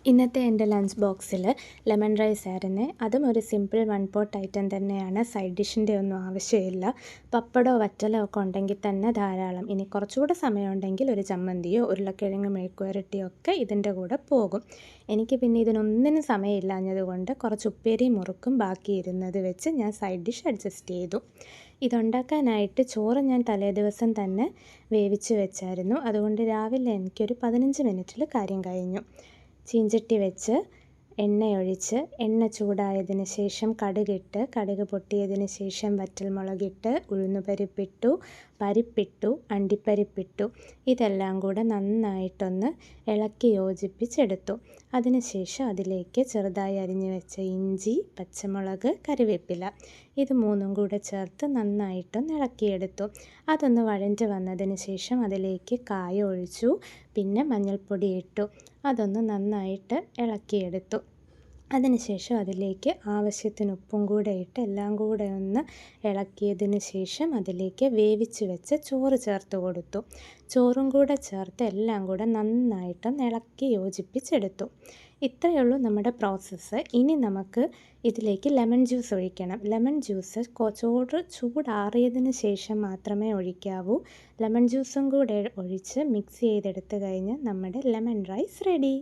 ഇന്നത്തെ എൻ്റെ ലഞ്ച് ബോക്സിൽ ലെമൺ റൈസ് ആയിരുന്നേ. അതും ഒരു സിമ്പിൾ വൺ പോട്ട് ഐറ്റം തന്നെയാണ്. സൈഡ് ഡിഷിൻ്റെ ഒന്നും ആവശ്യമില്ല. പപ്പടമോ വറ്റലോ ഒക്കെ ഉണ്ടെങ്കിൽ തന്നെ ധാരാളം. ഇനി കുറച്ചുകൂടെ സമയമുണ്ടെങ്കിൽ ഒരു ചമ്മന്തിയോ ഉരുളക്കിഴങ്ങ് മെഴുക്കുവരട്ടിയോ ഒക്കെ ഇതിൻ്റെ കൂടെ പോകും. എനിക്ക് പിന്നെ ഇതിനൊന്നിനും സമയമില്ലാഞ്ഞതുകൊണ്ട് കുറച്ച് ഉപ്പേരിയും മുറുക്കും ബാക്കിയിരുന്നത് വെച്ച് ഞാൻ സൈഡ് ഡിഷ് അഡ്ജസ്റ്റ് ചെയ്തു. ഇതുണ്ടാക്കാനായിട്ട് ചോറ് ഞാൻ തലേദിവസം തന്നെ വേവിച്ച് വെച്ചായിരുന്നു. അതുകൊണ്ട് രാവിലെ എനിക്കൊരു 15 മിനിറ്റിൽ കാര്യം കഴിഞ്ഞു. ചീഞ്ചട്ടി വെച്ച് എണ്ണയൊഴിച്ച് എണ്ണ ചൂടായതിന് ശേഷം കടുകിട്ട്, കടുക് പൊട്ടിയതിന് ശേഷം വറ്റൽമുളകിട്ട്, ഉഴുന്നുപരിപ്പിട്ടു, പരിപ്പിട്ടു, അണ്ടിപ്പരിപ്പിട്ടു. ഇതെല്ലാം കൂടെ നന്നായിട്ടൊന്ന് ഇളക്കി യോജിപ്പിച്ചെടുത്തു. അതിനുശേഷം അതിലേക്ക് ചെറുതായി അരിഞ്ഞു വെച്ച ഇഞ്ചി, പച്ചമുളക്, കറിവേപ്പില ഇത് മൂന്നും കൂടെ ചേർത്ത് നന്നായിട്ടൊന്ന് ഇളക്കിയെടുത്തു. അതൊന്ന് വഴണ്ട് വന്നതിന് ശേഷം അതിലേക്ക് കായ ഒഴിച്ചു. പിന്നെ മഞ്ഞൾപ്പൊടി ഇട്ടു. അതൊന്ന് നന്നായിട്ട് ഇളക്കിയെടുത്തു. അതിനുശേഷം അതിലേക്ക് ആവശ്യത്തിന് ഉപ്പും കൂടെ ഇട്ട് എല്ലാം കൂടെ ഒന്ന് ഇളക്കിയതിന് ശേഷം അതിലേക്ക് വേവിച്ച് വെച്ച് ചോറ് ചേർത്ത് കൊടുത്തു. ചോറും കൂടെ ചേർത്ത് എല്ലാം കൂടെ നന്നായിട്ടൊന്ന് ഇളക്കി യോജിപ്പിച്ചെടുത്തു. ഇത്രയേ ഉള്ളൂ നമ്മുടെ പ്രോസസ്സ്. ഇനി നമുക്ക് ഇതിലേക്ക് ലെമൺ ജ്യൂസ് ഒഴിക്കണം. ലെമൺ ജ്യൂസ് ചോറ് ചൂടാറിയതിന് ശേഷം മാത്രമേ ഒഴിക്കാവൂ. ലെമൺ ജ്യൂസും കൂടെ ഒഴിച്ച് മിക്സ് ചെയ്തെടുത്ത് കഴിഞ്ഞ് നമ്മുടെ ലെമൺ റൈസ് റെഡി.